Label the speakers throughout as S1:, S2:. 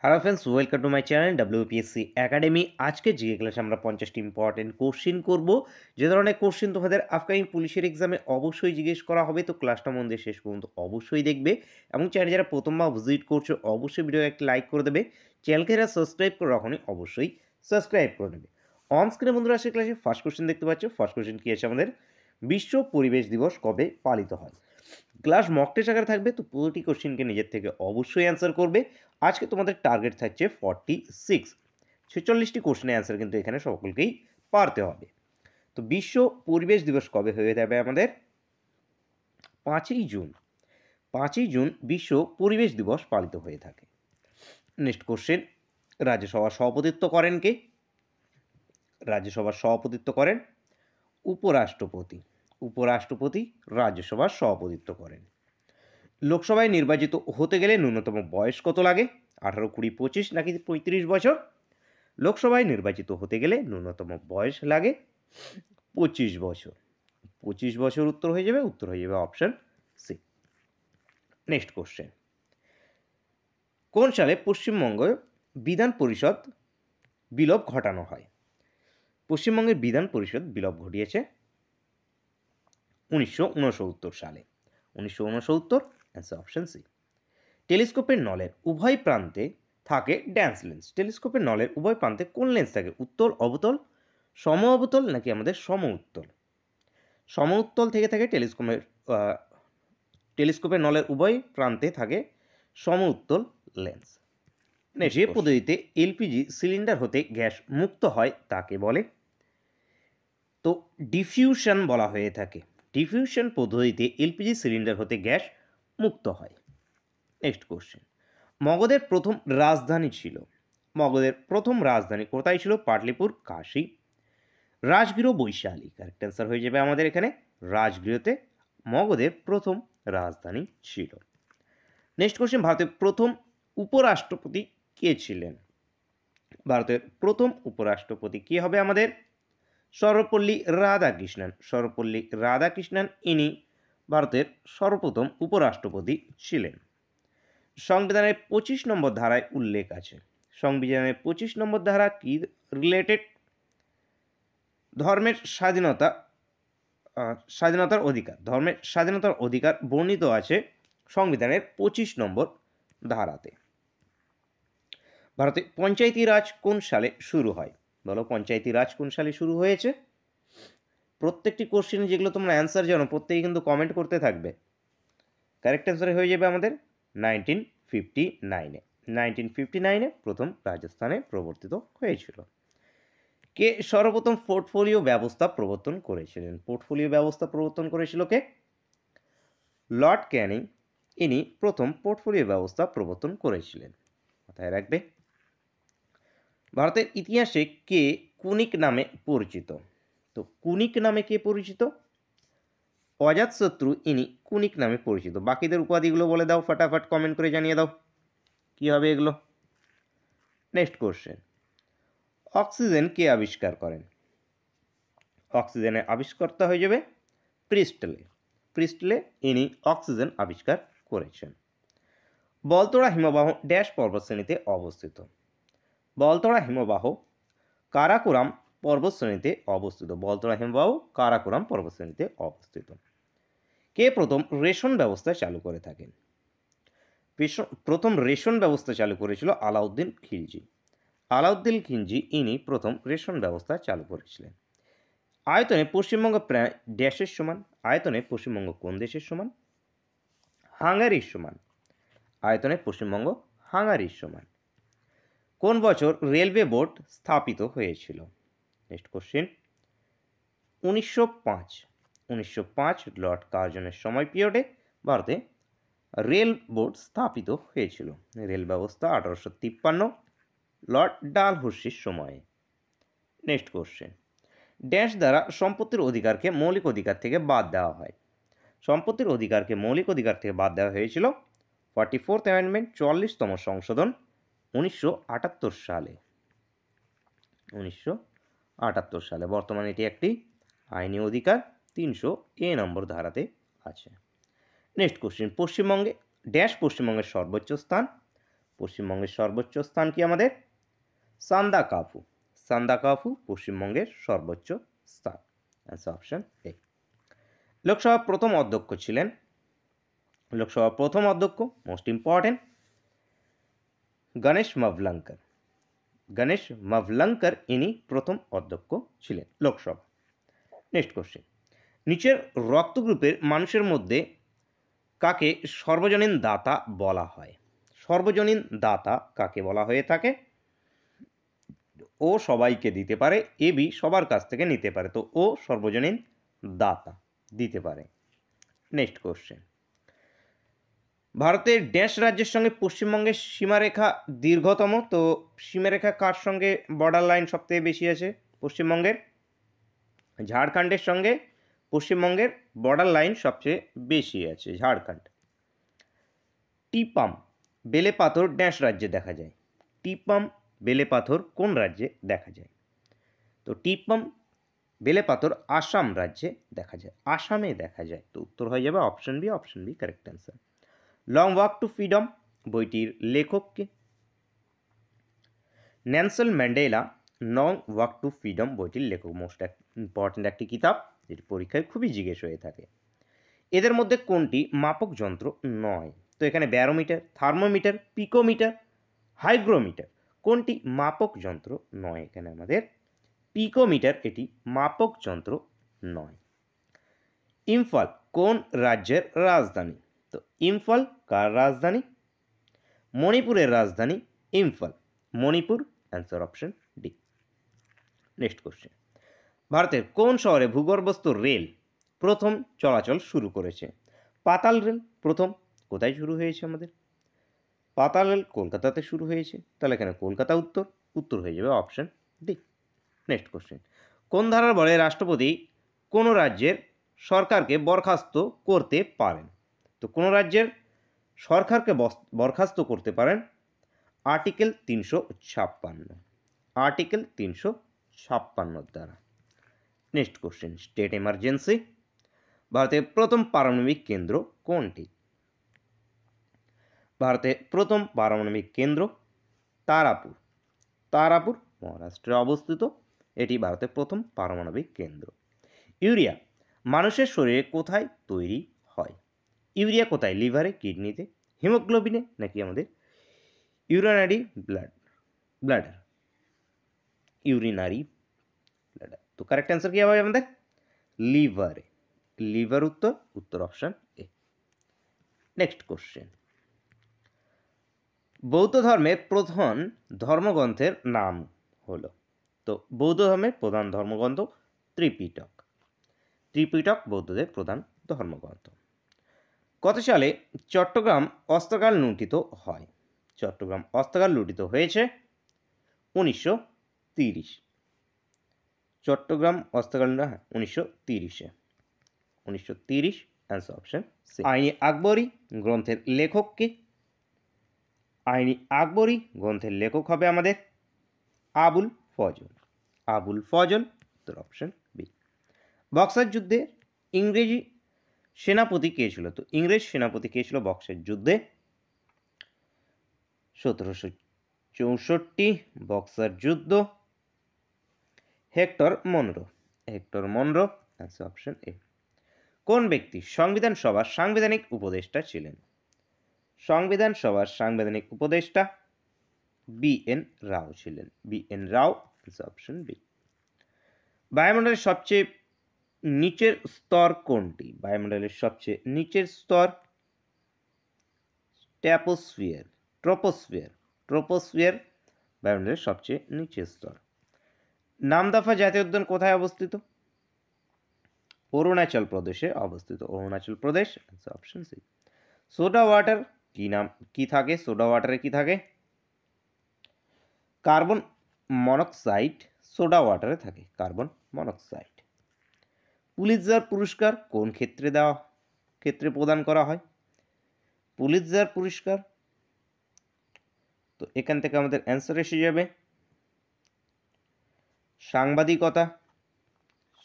S1: Hello friends, welcome to my channel WPSC academy. আজকে GK ক্লাসে আমরা 50টি ইম্পর্টেন্ট কোশ্চিন করব। যে ধরনের কোশ্চিন তোমাদের আপকামিং পুলিশের এক্সামে অবশ্যই জিজ্ঞেস করা হবে, তো ক্লাসটা মন দিয়ে শেষ পর্যন্ত অবশ্যই দেখবে। এবং চ্যানেল যারা প্রথমবার ভিজিট করছো অবশ্যই ভিডিও একটা লাইক করে দেবে। চ্যানেলকে যারা সাবস্ক্রাইব করে রাখোনি অবশ্যই সাবস্ক্রাইব করে নেবে। অন স্ক্রিনে বন্ধুরা আজকে ক্লাসে ফার্স্ট কোশ্চিন দেখতে পাচ্ছ। ফার্স্ট কোশ্চিন কী আছে আমাদের, বিশ্ব পরিবেশ দিবস কবে পালিত হয়? ক্লাস মক টেস্ট আকারে থাকবে, তো প্রতিটি কোশ্চিনকে নিজের থেকে অবশ্যই অ্যান্সার করবে। আজকে তোমাদের টার্গেট থাকছে 46টি কোশ্চেনের অ্যান্সার কিন্তু এখানে সকলকেই পারতে হবে। তো বিশ্ব পরিবেশ দিবস কবে হয়ে যাবে আমাদের? 5ই জুন। 5ই জুন বিশ্ব পরিবেশ দিবস পালিত হয়ে থাকে। নেক্সট কোশ্চেন, রাজ্যসভার সভাপতিত্ব করেন কে? রাজ্যসভার সভাপতিত্ব করেন উপরাষ্ট্রপতি। উপরাষ্ট্রপতি রাজ্যসভার সভাপতিত্ব করেন। লোকসভায় নির্বাচিত হতে গেলে ন্যূনতম বয়স কত লাগে? 18, 20, 25 নাকি 35 বছর? লোকসভায় নির্বাচিত হতে গেলে ন্যূনতম বয়স লাগে 25 বছর। 25 বছর উত্তর হয়ে যাবে অপশন সি। নেক্সট কোশ্চেন, কোন সালে পশ্চিমবঙ্গ বিধান পরিষদ বিলোপ ঘটানো হয়? পশ্চিমবঙ্গের বিধান পরিষদ বিলোপ ঘটিয়েছে 1969 সালে। 1969, অ্যান্সার অপশন সি। টেলিস্কোপের নলের উভয় প্রান্তে থাকে ড্যান্স লেন্স। টেলিস্কোপের নলের উভয় প্রান্তে কোন লেন্স থাকে? উত্তল, অবতল, সম অবতল নাকি আমাদের সম উত্তল? সম উত্তল থেকে থাকে টেলিস্কোপের নলের উভয় প্রান্তে থাকে সম উত্তল লেন্স। যে পদ্ধতিতে এলপিজি সিলিন্ডার হতে গ্যাস মুক্ত হয় তাকে বলে? তো ডিফিউশন বলা হয়ে থাকে। ডিফিউশন পদ্ধতিতে এলপিজি সিলিন্ডার হতে গ্যাস মুক্ত হয়। নেক্সট কোশ্চেন, মগধের প্রথম রাজধানী ছিল? মগধের প্রথম রাজধানী কোথায় ছিল? পাটলিপুর, কাশী, রাজগৃহ, বৈশালী। কারেক্ট অ্যান্সার হয়ে যাবে আমাদের এখানে রাজগৃহতে মগধের প্রথম রাজধানী ছিল। নেক্সট কোশ্চেন, ভারতের প্রথম উপরাষ্ট্রপতি কে ছিলেন? ভারতের প্রথম উপরাষ্ট্রপতি কে হবে আমাদের? সর্বপল্লী রাধাকৃষ্ণন। সর্বপল্লী রাধাকৃষ্ণন ইনি ভারতের সর্বপ্রথম উপরাষ্ট্রপতি ছিলেন। সংবিধানের 25 নম্বর ধারায় উল্লেখ আছে। সংবিধানের 25 নম্বর ধারা কি রিলেটেড? ধর্মের স্বাধীনতার অধিকার। ধর্মের স্বাধীনতার অধিকার বর্ণিত আছে সংবিধানের 25 নম্বর ধারাতে। ভারতে পঞ্চায়েতি রাজ কোন সালে শুরু হয়? বলো, পঞ্চায়েতি রাজ কোন সালে শুরু হয়েছে? প্রত্যেকটি কোশ্চেনে যেগুলো তোমরা অ্যান্সার জানো প্রত্যেকেই কিন্তু কমেন্ট করতে থাকবে। কারেক্ট অ্যান্সার হয়ে যাবে আমাদের 1959-এ। 1959-এ প্রথম রাজস্থানে প্রবর্তিত হয়েছিল। কে সর্বপ্রথম পোর্টফোলিও ব্যবস্থা প্রবর্তন করেছিলেন? পোর্টফোলিও ব্যবস্থা প্রবর্তন করেছিল কে? লর্ড ক্যানিং ইনি প্রথম পোর্টফোলিও ব্যবস্থা প্রবর্তন করেছিলেন, মাথায় রাখবে। ভারতের ইতিহাসে কে কুনিক নামে পরিচিত? তো কুনিক নামে কে পরিচিত? অজাতশত্রু ইনি কুনিক নামে পরিচিত। বাকিদের উপাধিগুলো বলে দাও, ফটাফট কমেন্ট করে জানিয়ে দাও কী হবে এগুলো। নেক্সট কোশ্চেন, অক্সিজেন কে আবিষ্কার করেন? অক্সিজেনের আবিষ্কর্তা হয়ে যাবে প্রিস্টলে। প্রিস্টলে ইনি অক্সিজেন আবিষ্কার করেছেন। বলতোড়া হিমবাহ ড্যাশ পর্বতশ্রেণীতে অবস্থিত? বলতোড়া হিমবাহ কারাকোরাম পর্বতশ্রেণীতে অবস্থিত। বলতোড়া হিমবাহ কারাকোরাম পর্বতশ্রেণীতে অবস্থিত। কে প্রথম রেশন ব্যবস্থা চালু করে থাকেন? প্রথম রেশন ব্যবস্থা চালু করেছিল আলাউদ্দিন খিলজি। আলাউদ্দিন খিলজি ইনি প্রথম রেশন ব্যবস্থা চালু করেছিলেন। আয়তনে পশ্চিমবঙ্গ প্রায় ড্যাশের সমান? আয়তনে পশ্চিমবঙ্গ কোন দেশের সমান? হাঙ্গারির সমান। আয়তনে পশ্চিমবঙ্গ হাঙ্গারির সমান। কোন বছর রেলওয়ে বোর্ড স্থাপিত হয়েছিল? Next question, 1905। 1905 লর্ড কার্জনের সময় পিরিয়ডে ভারতে রেল বোর্ড স্থাপিত হয়েছিল। রেল ব্যবস্থা 1853 লর্ড ডালহৌসির সময়ে। নেক্সট কোশ্চেন, ড্যাশ দ্বারা সম্পত্তির অধিকারকে মৌলিক অধিকার থেকে বাদ দেওয়া হয়? সম্পত্তির অধিকারকে মৌলিক অধিকার থেকে বাদ দেওয়া হয়েছিল 44th অ্যামেন্ডমেন্ট, 44তম সংশোধন 1978 সালে। 1978 সালে। বর্তমানে এটি একটি আইনি অধিকার, 300A নম্বর ধারাতে আছে। নেক্সট কোশ্চেন, পশ্চিমবঙ্গে ড্যাশ পশ্চিমবঙ্গের সর্বোচ্চ স্থান? পশ্চিমবঙ্গের সর্বোচ্চ স্থান কি আমাদের? সান্দাকাফু। সান্দাকাফু পশ্চিমবঙ্গের সর্বোচ্চ স্থান। Answer option A. লোকসভার প্রথম অধ্যক্ষ ছিলেন, লোকসভার প্রথম অধ্যক্ষ মোস্ট ইম্পর্টেন্ট, গণেশ মাভলঙ্কর। গণেশ মাভলঙ্কর ইনি প্রথম অধ্যক্ষ ছিলেন লোকসভা। নেক্সট কোশ্চেন, নিচের রক্ত গ্রুপের মানুষের মধ্যে কাকে সর্বজনীন দাতা বলা হয়? সর্বজনীন দাতা কাকে বলা হয়ে থাকে? ও সবাইকে দিতে পারে, এ বি সবার কাছ থেকে নিতে পারে, তো ও সর্বজনীন দাতা দিতে পারে। নেক্সট কোশ্চেন, ভারতের ড্যাশ রাজ্যের সঙ্গে পশ্চিমবঙ্গের সীমারেখা দীর্ঘতম, তো সীমারেখা কার সঙ্গে বর্ডার লাইন সবথেকে বেশি আছে? পশ্চিমবঙ্গের। ঝাড়খণ্ডের সঙ্গে পশ্চিমবঙ্গের বর্ডার লাইন সবচেয়ে বেশি আছে, ঝাড়খণ্ড। টিপাম বেলে পাথর ড্যাশ রাজ্যে দেখা যায়? টিপাম বেলে পাথর কোন রাজ্যে দেখা যায়? তো টিপাম বেলে পাথর আসাম রাজ্যে দেখা যায়, আসামে দেখা যায়, তো উত্তর হয়ে যাবে option b. Option b correct answer. Long walk to freedom বইটির লেখক কে? Nelson Mandela long walk to freedom বইটির লেখক। মোস্ট ইম্পর্টেন্ট একটি কিতাব, যেটি পরীক্ষায় খুবই জিজ্ঞেস হয়ে থাকে। এদের মধ্যে কোনটি মাপক যন্ত্র নয়? তো এখানে ব্যারোমিটার, থার্মোমিটার, পিকোমিটার, হাইগ্রোমিটার কোনটি মাপক যন্ত্র নয়? এখানে আমাদের পিকোমিটার এটি মাপক যন্ত্র নয়। ইম্ফল কোন রাজ্যের রাজধানী? তো ইম্ফল কার রাজধানী? মণিপুরের রাজধানী Imphal, Manipur. Answer option D. Next question, ভারতের কোন শহরে ভূগর্ভস্থ রেল প্রথম চলাচল শুরু করেছে? পাতাল রেল প্রথম কোথায় শুরু হয়েছে আমাদের? পাতাল রেল কলকাতাতে শুরু হয়েছে, তাহলে এখানে কলকাতা উত্তর, উত্তর হয়ে যাবে অপশন ডি। নেক্সট কোশ্চেন, কোন ধারার বলে রাষ্ট্রপতি কোনো রাজ্যের সরকারকে বরখাস্ত করতে পারেন? তো কোনো রাজ্যের সরকারকে বরখাস্ত করতে পারেন আর্টিকেল 356, আর্টিকেল 356 দ্বারা। নেক্সট কোশ্চেন, স্টেট এমার্জেন্সি, ভারতের প্রথম পারমাণবিক কেন্দ্র কোনটি? ভারতের প্রথম পারমাণবিক কেন্দ্র তারাপুর, তারাপুর মহারাষ্ট্রে অবস্থিত, এটি ভারতের প্রথম পারমাণবিক কেন্দ্র। ইউরিয়া মানুষের শরীরে কোথায় তৈরি হয়? ইউরিয়া কোথায়? লিভারে, কিডনিতে, হিমোগ্লোবিনে, নাকি আমাদের ইউরিনারি ব্লাডার, ইউরিনারি ব্লাডার। তো কারেক্ট অ্যান্সার কি হবে আমাদের? লিভারে, লিভার উত্তর, উত্তর অপশন এ। নেক্সট কোশ্চেন, বৌদ্ধ ধর্মের প্রধান ধর্মগ্রন্থের নাম হলো? তো বৌদ্ধ ধর্মের প্রধান ধর্মগ্রন্থ ত্রিপিটক, ত্রিপিটক বৌদ্ধদের প্রধান ধর্মগ্রন্থ। কত সালে চট্টগ্রাম অস্ত্রাগার লুণ্ঠিত হয়? চট্টগ্রাম অস্ত্রাগার লুণ্ঠিত হয়েছে 1930। চট্টগ্রাম অস্ত্রাগার 1930-এ, 1930 answer option c. Ain-i Akbari গ্রন্থের লেখক কে? আইনি আকবরী গ্রন্থের লেখক হবে আমাদের আবুল ফজল, আবুল ফজল, উত্তর অপশন বি। বক্সার যুদ্ধে ইংরেজি সেনাপতি কে ছিল? তো ইংরেজ সেনাপতি কে ছিল বক্সার যুদ্ধে? 1764 বক্সার যুদ্ধ, hectare Munro, hectare Munro. Answer option A. কোন ব্যক্তি সংবিধান সভার সাংবিধানিক উপদেষ্টা ছিলেন? সংবিধান সভার সাংবিধানিক উপদেষ্টা বি.এন. রাও ছিলেন, B N. Rao. Answer option b. বায়ুমণ্ডলের সবচেয়ে নিচের স্তর কোনটি? বায়ুমণ্ডলের সবচেয়ে নিচের স্তর ট্রপোস্ফিয়ার, ট্রপোস্ফিয়ার, ট্রপোস্ফিয়ার বায়ুমণ্ডলের সবচেয়ে নিচের স্তর। নামদাফা জাতীয় উদ্যান কোথায় অবস্থিত? অরুণাচল প্রদেশে অবস্থিত, Arunachal Pradesh. Answer option c. Soda water কি নাম কি থাকে? সোডা ওয়াটারে কি থাকে? কার্বন মনোক্সাইড সোডা ওয়াটারে থাকে, কার্বন মনোক্সাইড। পুলিৎজার পুরস্কার কোন ক্ষেত্রে প্রদান করা হয়? পুলিৎজার পুরস্কার, তো এখান থেকে আমাদের অ্যান্সার এসে যাবে সাংবাদিকতা,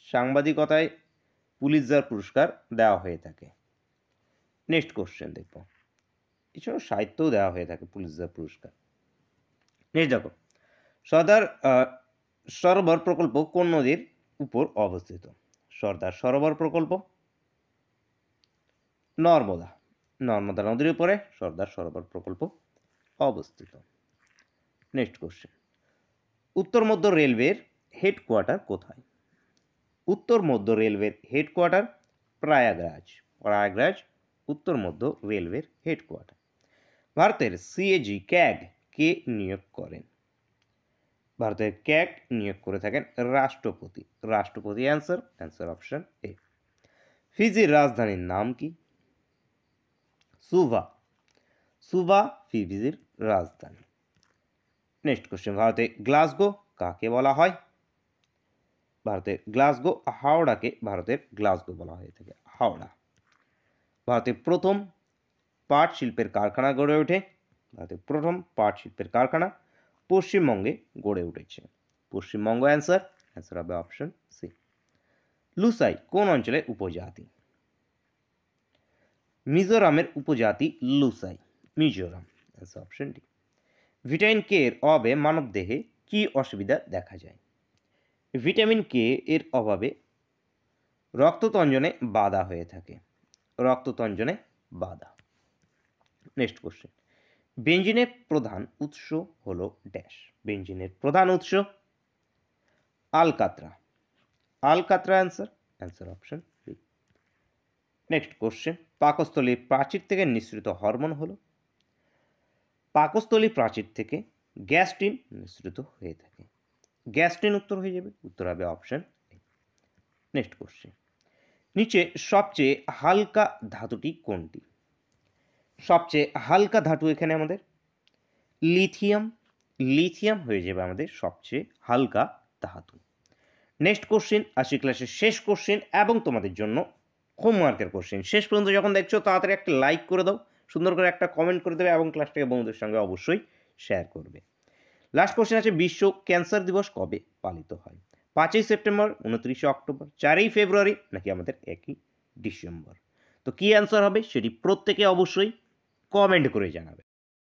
S1: সাংবাদিকতায় পুলিৎজার পুরস্কার দেওয়া হয়ে থাকে। নেক্সট কোশ্চেন দেখব, কিছু সাহিত্যও দেওয়া হয়ে থাকে, পুলিৎজার পুরস্কার। নেক্সট দেখো, সর্দার সরোবর প্রকল্প কোন নদীর উপর অবস্থিত? সর্দার সরোবর প্রকল্প নর্মদা, নর্মদা নদীর উপরে সর্দার সরোবর প্রকল্প অবস্থিত। নেক্সট কোশ্চেন, উত্তর মধ্য রেলওয়ের হেডকোয়ার্টার কোথায়? উত্তর মধ্য রেলওয়ের হেডকোয়ার্টার প্রয়াগরাজ, প্রয়াগরাজ উত্তর মধ্য রেলওয়ের হেডকোয়ার্টার। ভারতের সিএজি ক্যাগ কে নিয়োগ করেন? ভারতের ক্যাগ নিয়োগ করে থাকেন রাষ্ট্রপতি, রাষ্ট্রপতি অ্যান্সার, অ্যান্সার অপশন এ। ফিজির রাজধানীর নাম কি? সুভা, সুভা ফিজির রাজধানী। নেক্সট কোশ্চেন, ভারতে গ্লাসগো কাকে বলা হয়? ভারতের গ্লাসগো, হাওড়াকে ভারতের গ্লাসগো বলা হয়ে থাকে, হাওড়া। ভারতের প্রথম পাট শিল্পের কারখানা গড়ে ওঠে? ভারতের প্রথম পাট শিল্পের কারখানা পশ্চিমবঙ্গে গড়ে উঠেছে, পশ্চিমবঙ্গ অ্যান্সার, অ্যান্সার হবে অপশন সি। লুসাই কোন অঞ্চলের উপজাতি? মিজোরামের উপজাতি Lushai, Mizoram, answer option D. Vitamin K এর অভাবে মানবদেহে কি অসুবিধা দেখা যায়? ভিটামিন কে এর অভাবে রক্ততঞ্জনে বাধা হয়ে থাকে, রক্ততঞ্জনে বাধা। নেক্সট কোশ্চেন, বেঞ্জিনের প্রধান উৎস হলো ড্যাশ? বেঞ্জিনের প্রধান উৎস আলকাতরা, আলকাতরা answer, answer option b. Next question, পাকস্থলীর প্রাচীর থেকে নিঃসৃত হরমোন হলো? পাকস্থলী প্রাচীর থেকে গ্যাস্ট্রিন নিঃসৃত হয়ে থাকে, গ্যাস্ট্রিন উত্তর হয়ে যাবে, উত্তর হবে অপশন এ। নেক্সট কোশ্চেন, নিচে সবচেয়ে হালকা ধাতুটি কোনটি? সবচেয়ে হালকা ধাতু এখানে আমাদের লিথিয়াম, লিথিয়াম হয়ে যাবে আমাদের সবচেয়ে হালকা ধাতু। নেক্সট কোশ্চেন আসি ক্লাসের শেষ কোশ্চেন এবং তোমাদের জন্য হোমওয়ার্কের কোশ্চেন। শেষ পর্যন্ত যখন দেখছো তাড়াতাড়ি একটা লাইক করে দাও, সুন্দর করে একটা কমেন্ট করে দেবে এবং ক্লাসটাকে বন্ধুদের সঙ্গে অবশ্যই শেয়ার করবে। লাস্ট কোশ্চেন আছে, বিশ্ব ক্যান্সার দিবস কবে পালিত হয়? 5ই সেপ্টেম্বর, 29শে অক্টোবর, 4ই ফেব্রুয়ারি নাকি আমাদের 1ই ডিসেম্বর? তো কি অ্যান্সার হবে সেটি প্রত্যেকে অবশ্যই কমেন্ট করে জানাবে।